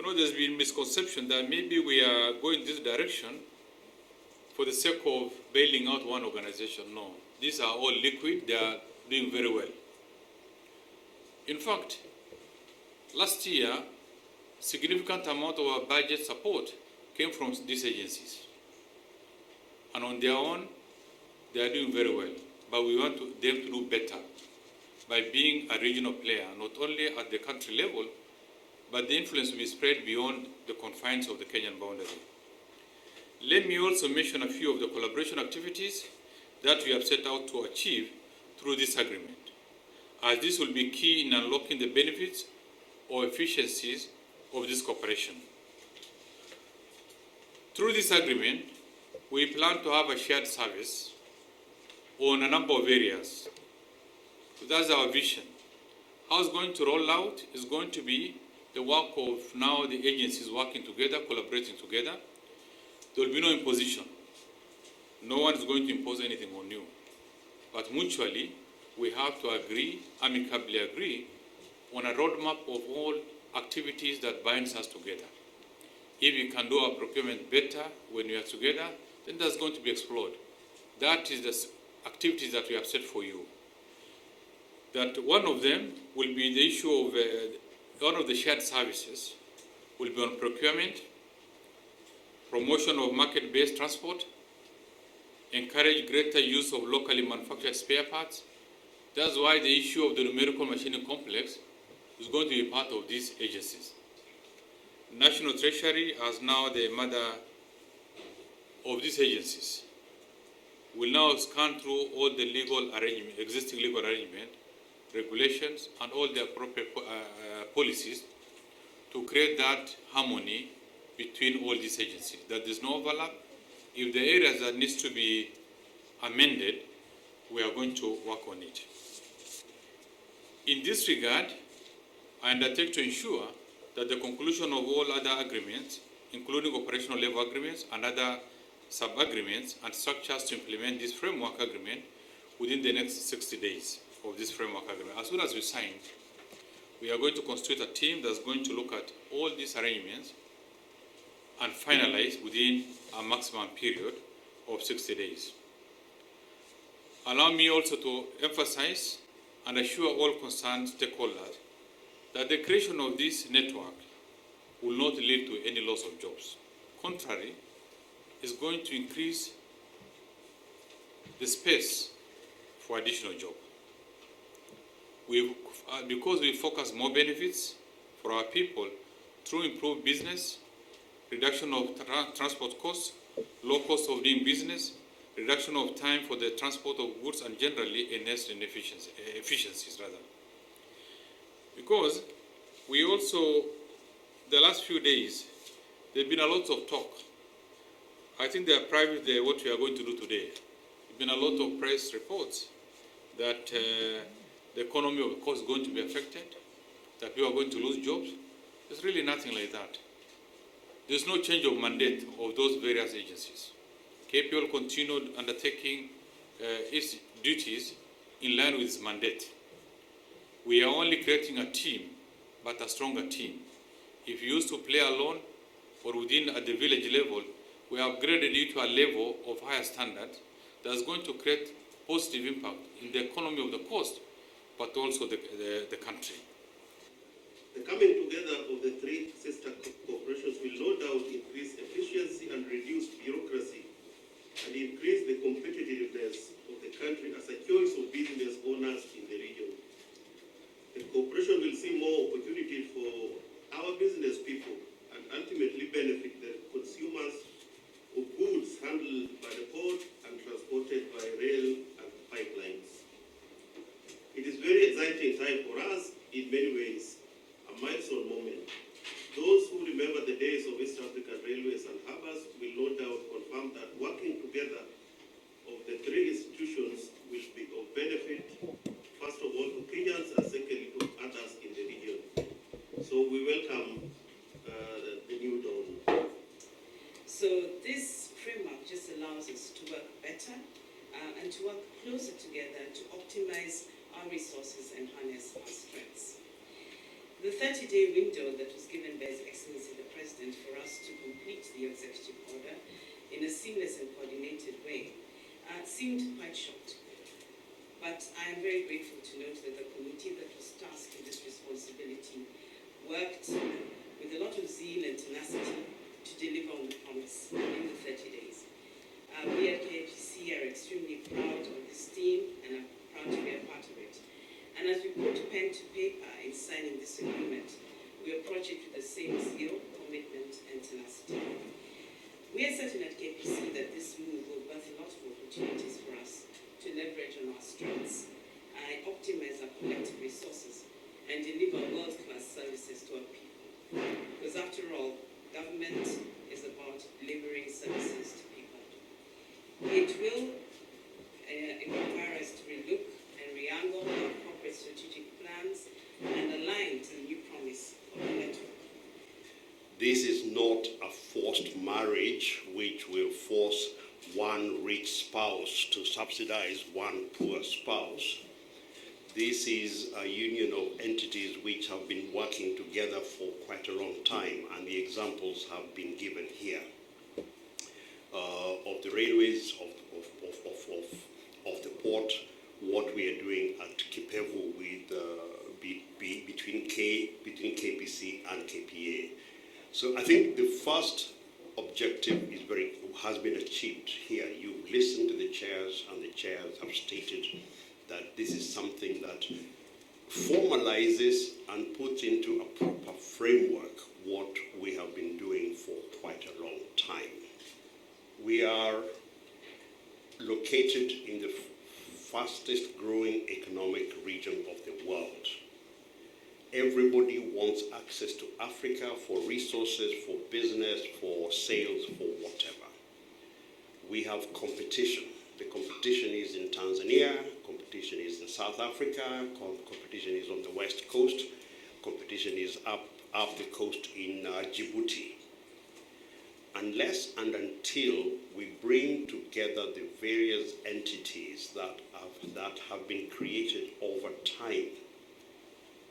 There's been misconception that maybe we are going this direction for the sake of bailing out one organization. No, these are all liquid. They are doing very well. In fact, last year, significant amount of our budget support came from these agencies. And on their own, they are doing very well. But we want them to do better by being a regional player, not only at the country level, but the influence will be spread beyond the confines of the Kenyan boundary. Let me also mention a few of the collaboration activities that we have set out to achieve through this agreement, as this will be key in unlocking the benefits or efficiencies of this cooperation. Through this agreement, we plan to have a shared service on a number of areas. So that's our vision. How it's going to roll out is going to be the work of now the agencies working together, collaborating together. There will be no imposition. No one is going to impose anything on you. But mutually, we have to agree, amicably agree, on a roadmap of all activities that binds us together. If we can do our procurement better when we are together, then that's going to be explored. That is the activities that we have set for you. That one of them will be the issue of one of the shared services will be on procurement, promotion of market-based transport, encourage greater use of locally manufactured spare parts. That's why the issue of the numerical machining complex is going to be part of these agencies. National Treasury, as now the mother of these agencies, will now scan through all the legal arrangement, existing legal arrangement, regulations, and all the appropriate policies to create that harmony between all these agencies, that there's no overlap. If the areas that needs to be amended, we are going to work on it. In this regard, I undertake to ensure that the conclusion of all other agreements, including operational level agreements and other sub-agreements and structures to implement this framework agreement within the next 60 days of this framework agreement. As soon as we sign, we are going to constitute a team that's going to look at all these arrangements and finalize within a maximum period of 60 days. Allow me also to emphasize and assure all concerned stakeholders that the creation of this network will not lead to any loss of jobs. Contrary, it's going to increase the space for additional jobs. Because we focus more benefits for our people through improved business, reduction of transport costs, low cost of doing business, reduction of time for the transport of goods, and generally enhanced efficiencies rather. Because we also, the last few days, there have been a lot of talk. I think they are private, what we are going to do today. There have been a lot of press reports that the economy, of course, is going to be affected, that people are going to lose jobs. There's really nothing like that. There's no change of mandate of those various agencies. KPL continued undertaking its duties in line with its mandate. We are only creating a team, but a stronger team. If you used to play alone or within at the village level, we have upgraded you to a level of higher standard that's going to create positive impact in the economy of the coast, but also the country. The coming together of the three sister corporations will no doubt increase efficiency and reduce bureaucracy and increase the competitiveness of the country as a choice of business owners in the region. The corporation will see more opportunity for our business people and ultimately benefit the consumers of goods handled by the port and transported by rail and pipelines. It is a very exciting time for us in many ways, a milestone moment. Those who remember the days of East African railways and harbors will no doubt confirm that working together of the three institutions will be of benefit, first of all to Kenyans and secondly to others in the region. So we welcome the new dawn. So this framework just allows us to work better and to work closer together to optimize our resources and harness our strengths. The 30-day window that was given by His Excellency seemed quite short. But I am very grateful to note that the committee that was tasked with this responsibility worked with a lot of zeal and tenacity to deliver on the promise in the 30 days. We at KPC are extremely proud of this team and are proud to be a part of it. And as we put pen to paper in signing this agreement, we approach it with the same zeal, commitment, and tenacity. We are certain at KPC that this move will birth a lot of opportunities for us to leverage on our strengths, optimize our collective resources, and deliver world-class services to our people. Because after all, government is about delivering services to people. It will require us to relook and re-angle our corporate strategic plans and align to the new promise of the network. This is not a forced marriage which will force one rich spouse to subsidize one poor spouse. This is a union of entities which have been working together for quite a long time, and the examples have been given here. Of the railways, of the port, what we are doing at Kipevu with between KPC and KPA. So I think the first objective has been achieved here. You listen to the chairs, and the chairs have stated that this is something that formalizes and puts into a proper framework what we have been doing for quite a long time. We are located in the fastest growing economic region of the world. Everybody wants access to Africa for resources, for business, for sales, for whatever. We have competition. The competition is in Tanzania, competition is in South Africa, competition is on the West Coast, competition is up the coast in Djibouti. Unless and until we bring together the various entities that have been created over time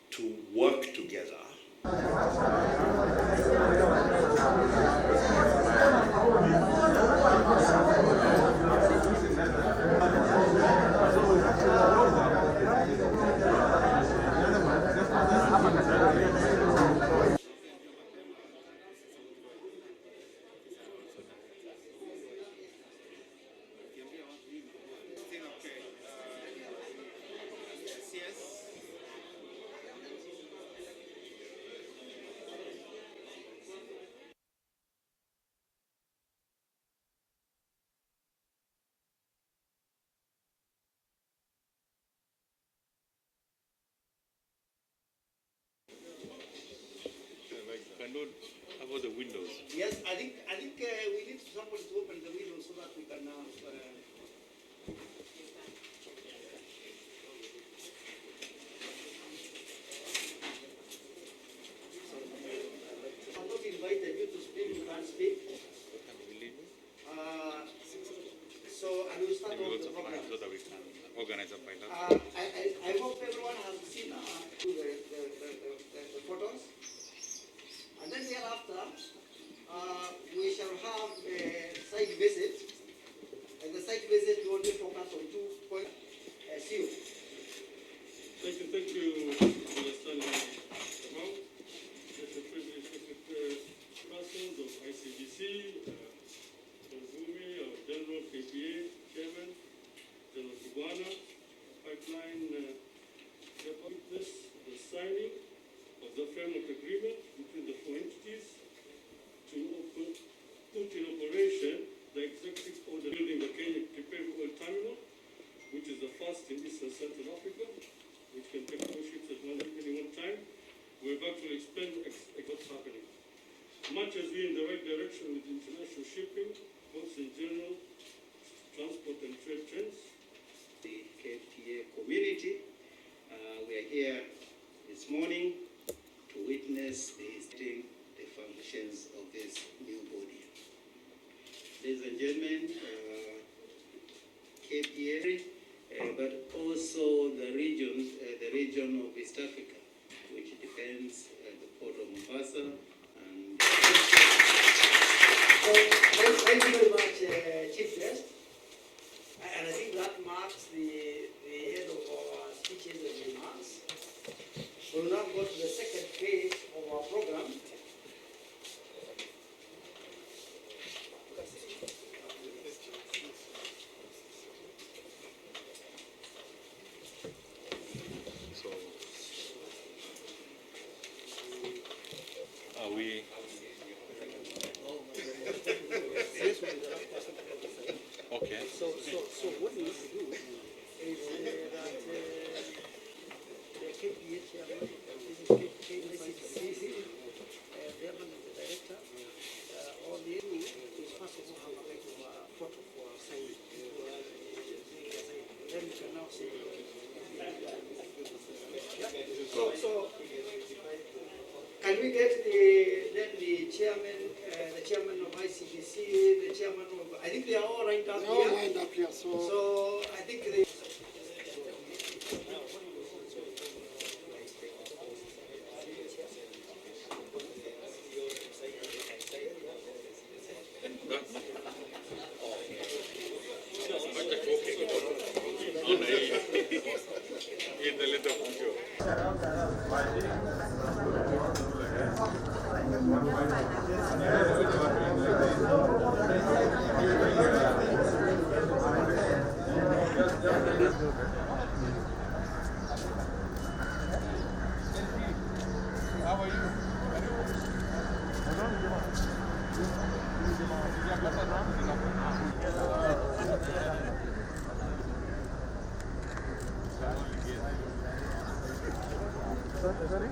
to work together, about the windows. Yes, I think we need somebody to open the window so that we can. I'm not invited you to speak. You can't speak. So I will start off the program. So that we can organize a pilot. I hope everyone has seen the photos. And then thereafter, we shall have a site visit. And the site visit will only focus on 2 points. See you. Thank you, Mr. Yattani. It's a privilege to persons of ICDC, Zumi, our General KPA Chairman, General Kibwana, Pipeline witness the signing of the framework agreement between the four entities to put in operation the executive order building the Kenya Kipevu oil terminal, which is the first in East and Central Africa, which can take 4 ships at any one time. We've actually explained what's happening. Much as we're in the right direction with international shipping, both in general, transport and trade trends. The KTA community, we are here this morning to witness the functions of this new body. Ladies and gentlemen, KPA, but also the region of East Africa, which depends on the port of Mombasa. And so, thank you very much, Chief Guest. And I think Are we? Okay. So what we need to do is that the KPA chairman, chairman of the director, or the enemy is first of all have a photo for signing. Then you can now say. So can we get the chairman of ICDC, the chairman of, I think they are all lined up here. Lined up here, So I think they. Sorry?